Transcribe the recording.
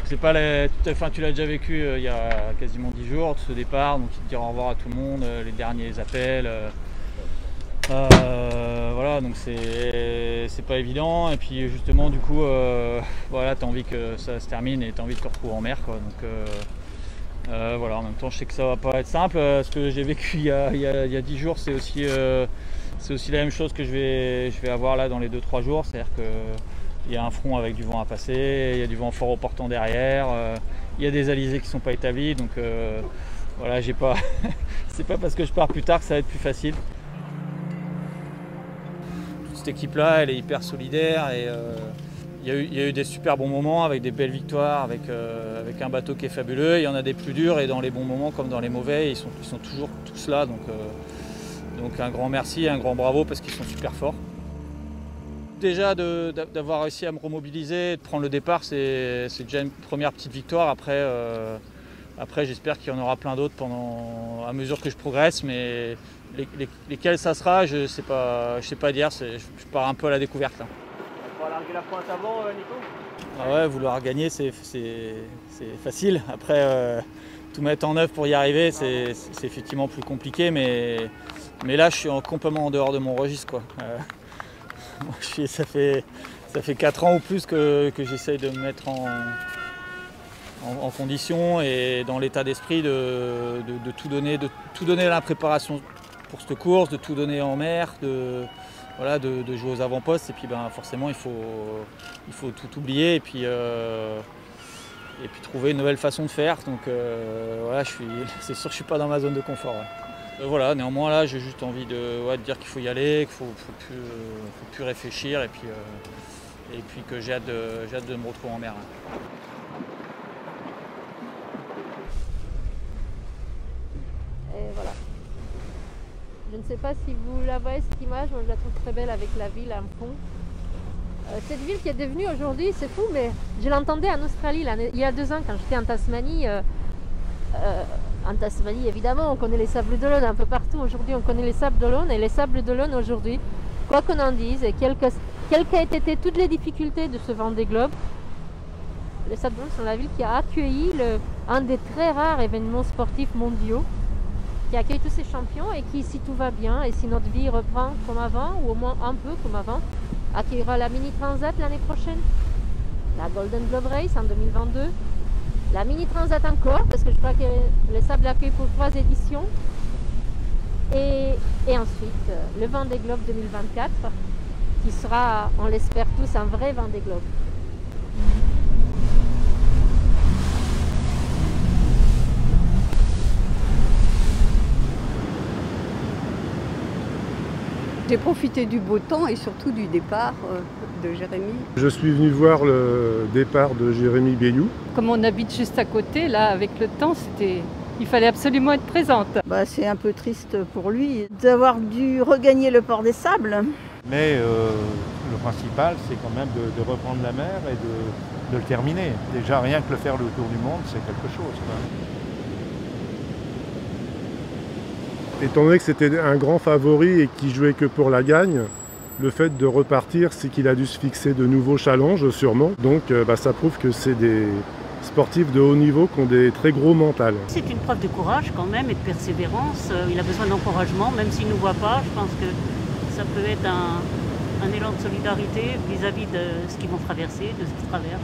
C'est pas enfin, tu l'as déjà vécu il y a quasiment 10 jours, ce départ, donc il te dit au revoir à tout le monde, les derniers appels. Voilà, donc c'est pas évident. Et puis justement, du coup, voilà, t'as envie que ça se termine et t'as envie de te retrouver en mer, quoi. Donc voilà, en même temps, je sais que ça va pas être simple. Ce que j'ai vécu il y a 10 jours, c'est aussi la même chose que je vais avoir là dans les 2-3 jours. C'est-à-dire que il y a un front avec du vent à passer, il y a du vent fort au portant derrière, il y a des alizés qui ne sont pas établis, donc voilà, j'ai pas c'est pas parce que je pars plus tard que ça va être plus facile. Toute cette équipe-là, elle est hyper solidaire et il y a eu des super bons moments avec des belles victoires, avec un bateau qui est fabuleux. Il y en a des plus durs et dans les bons moments comme dans les mauvais, ils sont toujours tous là, donc un grand merci, un grand bravo parce qu'ils sont super forts. Déjà d'avoir réussi à me remobiliser, de prendre le départ, c'est déjà une première petite victoire. Après j'espère qu'il y en aura plein d'autres à mesure que je progresse, mais lesquels ça sera, je sais pas dire, je pars un peu à la découverte là. On va larguer la pointe avant, Nico. Ah ouais, vouloir gagner c'est facile. Après tout mettre en œuvre pour y arriver, c'est effectivement plus compliqué, mais là je suis complètement en dehors de mon registre, quoi. Moi, ça fait 4 ans ou plus que j'essaye de me mettre en condition et dans l'état d'esprit de tout donner à la préparation pour cette course, de tout donner en mer, de jouer aux avant-postes. Et puis forcément il faut tout oublier et puis trouver une nouvelle façon de faire. Donc voilà, c'est sûr que je suis pas dans ma zone de confort. Ouais. Voilà, néanmoins là j'ai juste envie de dire qu'il faut y aller, qu'il faut plus réfléchir et puis que j'ai hâte de me retrouver en mer. Et voilà. Je ne sais pas si vous la voyez cette image, moi je la trouve très belle avec la ville en fond. Cette ville qui est devenue aujourd'hui, c'est fou, mais je l'entendais en Australie il y a 2 ans quand j'étais en Tasmanie. En Tasmanie, évidemment, on connaît les Sables d'Olonne un peu partout. Aujourd'hui, on connaît les Sables d'Olonne. Et les Sables d'Olonne, aujourd'hui, quoi qu'on en dise, et quelles qu'aient été toutes les difficultés de ce Vendée Globe, les Sables d'Olonne sont la ville qui a accueilli un des très rares événements sportifs mondiaux, qui accueille tous ces champions et qui, si tout va bien, et si notre vie reprend comme avant, ou au moins un peu comme avant, accueillera la Mini Transat l'année prochaine, la Golden Globe Race en 2022, la Mini Transat encore, parce que je crois que les Sables accueillent pour 3 éditions. Et ensuite, le Vendée Globe 2024, qui sera, on l'espère tous, un vrai Vendée Globe. J'ai profité du beau temps et surtout du départ de Jérémy. Je suis venu voir le départ de Jérémy Bayou. Comme on habite juste à côté, là, avec le temps, il fallait absolument être présente. C'est un peu triste pour lui d'avoir dû regagner le port des Sables. Mais le principal, c'est quand même de reprendre la mer et de le terminer. Déjà, rien que le faire le tour du monde, c'est quelque chose, quoi. Étant donné que c'était un grand favori et qu'il jouait que pour la gagne, le fait de repartir, c'est qu'il a dû se fixer de nouveaux challenges sûrement. Donc ça prouve que c'est des sportifs de haut niveau qui ont des très gros mentales. C'est une preuve de courage quand même et de persévérance. Il a besoin d'encouragement, même s'il ne nous voit pas. Je pense que ça peut être un élan de solidarité vis-à-vis de ce qu'ils vont traverser, de ce qu'ils traversent.